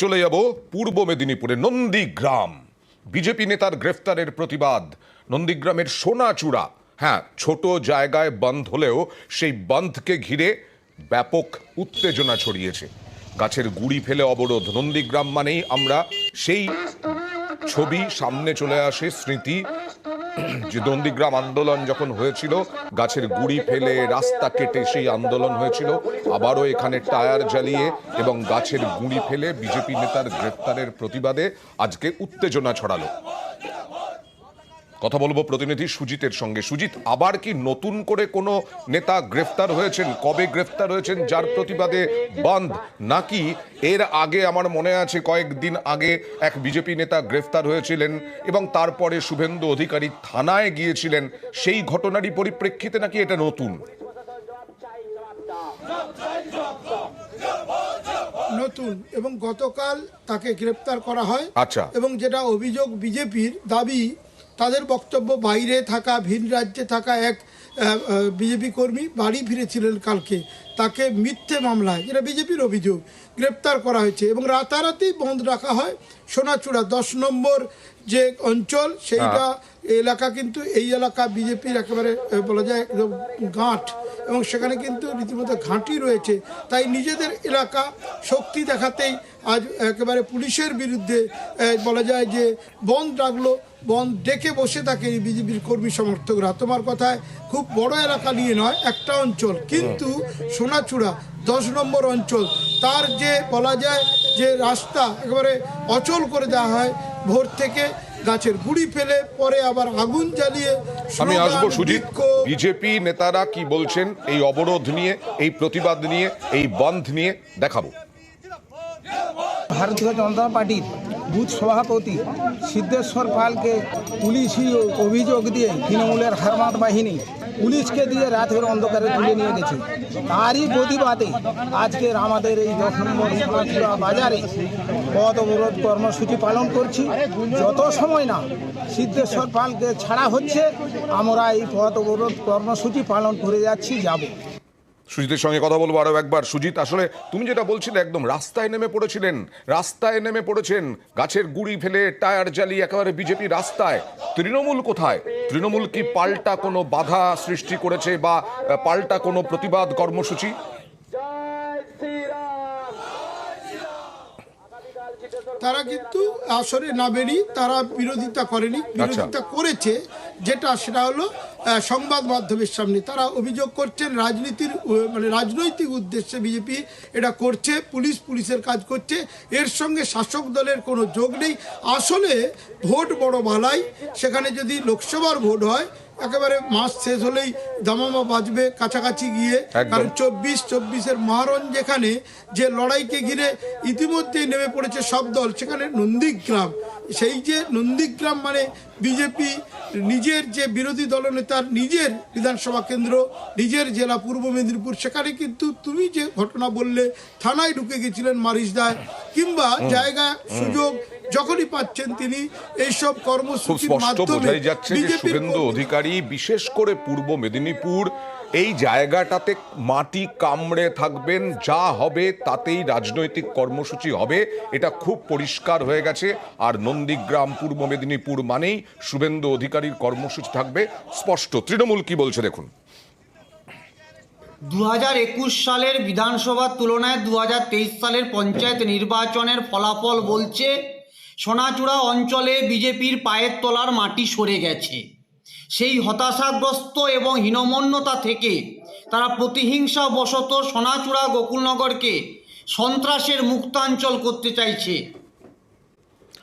চলে যাব পূর্ব মেদিনীপুরে নন্দীগ্রাম। বিজেপি নেতার গ্রেফতারের প্রতিবাদ। নন্দীগ্রামের সোনাচূড়া, হ্যাঁ, ছোট জায়গায় বন্ধ হলেও সেই বন্ধকে ঘিরে ব্যাপক উত্তেজনা ছড়িয়েছে। গাছের গুড়ি ফেলে অবরোধ। নন্দীগ্রাম মানেই আমরা সেই ছবি সামনে চলে আসে, স্মৃতি যে নন্দীগ্রাম আন্দোলন যখন হয়েছিল, গাছের গুড়ি ফেলে রাস্তা কেটে সেই আন্দোলন হয়েছিল। আবারও এখানে টায়ার জ্বালিয়ে এবং গাছের গুড়ি ফেলে বিজেপি নেতার গ্রেফতারের প্রতিবাদে আজকে উত্তেজনা ছড়ালো। কথা বলবো প্রতিনিধি সুজিতের সঙ্গে। সুজিত, আবার কি নতুন করে কোনো নেতা গ্রেফতার হয়েছেন? কবে গ্রেফতার হয়েছেন যার প্রতিবাদে বন্ধ? নাকি এর আগে আমার মনে আছে কয়েকদিন আগে এক বিজেপি নেতা গ্রেফতার হয়েছিলেন এবং তারপরে শুভেন্দু অধিকারী থানায় গিয়েছিলেন, সেই ঘটনারই পরিপ্রেক্ষিতে নাকি এটা নতুন? নতুন, এবং গতকাল তাকে গ্রেপ্তার করা হয়। আচ্ছা। এবং যেটা অভিযোগ, বিজেপির দাবি, তাদের বক্তব্য বাইরে থাকা, ভিন রাজ্যে থাকা এক বিজেপি কর্মী বাড়ি ফিরেছিলেন কালকে, তাকে মিথ্যে মামলায়, যেটা বিজেপির অভিযোগ, গ্রেপ্তার করা হয়েছে এবং রাতারাতি বন্ধ রাখা হয়। সোনাচূড়া 10 নম্বর যে অঞ্চল, সেইটা এলাকা কিন্তু এই এলাকা বিজেপির একেবারে বলা যায় একদম গাঁট, এবং সেখানে কিন্তু রীতিমতো ঘাঁটি রয়েছে। তাই নিজেদের এলাকা শক্তি দেখাতেই আজ একেবারে পুলিশের বিরুদ্ধে বলা যায় যে বন্ধ ডাকলো। বন্ধ ডেকে বসে থাকে এই বিজেপির কর্মী সমর্থকরা। তোমার কথায় খুব বড় এলাকা নিয়ে নয়, একটা অঞ্চল, কিন্তু সোনাচূড়া 10 নম্বর অঞ্চল, তার যে বলা যায় যে রাস্তা একেবারে অচল করে দেওয়া হয়। ভোর থেকে গাছের গুড়ি ফেলে, পরে আবার আগুন জ্বালিয়ে। আমি আসবো সুজিত, বিজেপি নেতারা কি বলছেন এই অবরোধ নিয়ে, এই প্রতিবাদ নিয়ে, এই বন্ধ নিয়ে দেখাবো। ভারতীয় জনতা পার্টির বুথ সভাপতি সিদ্ধেশ্বর পালকে পুলিশই অভিযোগ দিয়ে তৃণমূলের হারমাত বাহিনী পুলিশকে দিয়ে রাতের অন্ধকারে তুলে নিয়ে গেছে। তারই প্রতিবাদে আজকের আমাদের এই 10 নম্বর সোনাচূড়া বাজারে পথ অবরোধ কর্মসূচি পালন করছি। যত সময় না সিদ্ধেশ্বর পালকে ছাড়া হচ্ছে, আমরা এই পথ অবরোধ কর্মসূচি পালন করে যাচ্ছি, যাব। সুজিতের সঙ্গে কথা বলবো আরো একবার। সুজিত, আসলে তুমি যেটা বলছিলে, একদম রাস্তায় নেমে পড়েছিলেন, রাস্তায় নেমে পড়েছেন, গাছের গুড়ি ফেলে টায়ার জ্বালিয়ে একেবারে বিজেপি রাস্তায়। তৃণমূল কোথায়? তৃণমূল কি পাল্টা কোনো বাধা সৃষ্টি করেছে বা পাল্টা কোনো প্রতিবাদ কর্মসূচি? তারা কিন্তু আসরে না বেরিয়ে তারা বিরোধিতা করেনি, বিরোধিতা করেছে যেটা, সেটা হলো সংবাদ মাধ্যমের সামনে। তারা অভিযোগ করছেন রাজনৈতিক উদ্দেশ্যে বিজেপি এটা করছে, পুলিশের কাজ করছে, এর সঙ্গে শাসক দলের কোনো যোগ নেই। আসলে ভোট বড় বালাই, সেখানে যদি লোকসভার ভোট হয় একেবারে মাস শেষ হলেই দামামা বাজবে কাছাকাছি গিয়ে। কারণ 24-24-এর মহারণ, যেখানে যে লড়াইকে ঘিরে ইতিমধ্যেই নেমে পড়েছে সব দল, সেখানে নন্দীগ্রাম, সেই যে নন্দীগ্রাম মানে বিজেপি নিজের যে বিরোধী দলনেতার নিজের বিধানসভা কেন্দ্র, নিজের জেলা পূর্ব মেদিনীপুর, সেখানে কিন্তু তুমি যে ঘটনা বললে, থানায় ঢুকে গেছিলেন মারিস দায়, কিংবা জায়গা সুযোগ যখনই পাচ্ছেন তিনি এইসব কর্মসূচির মাধ্যমে শুভেন্দু অধিকারী বিশেষ করে পূর্ব মেদিনীপুর এই জায়গাটাতে মাটি কামড়ে থাকবেন, যা হবে তাতেই রাজনৈতিক কর্মসূচি হবে, এটা খুব পরিষ্কার হয়ে গেছে। আর নন্দীগ্রাম পূর্ব মেদিনীপুর মানেই শুভেন্দু অধিকারীর কর্মসূচি থাকবে স্পষ্ট। তৃণমূল কি বলছে দেখুন। 2021 সালের বিধানসভার তুলনায় 2023 সালের পঞ্চায়েত নির্বাচনের ফলাফল বলছে সোনাচূড়া অঞ্চলে বিজেপির পায়ের তলার মাটি সরে গেছে। সেই হতাশাগ্রস্ত এবং হীনমন্যতা থেকে তারা প্রতিহিংসাবশত সোনাচূড়া গোকুলনগরকে সন্ত্রাসের মুক্তাঞ্চল করতে চাইছে।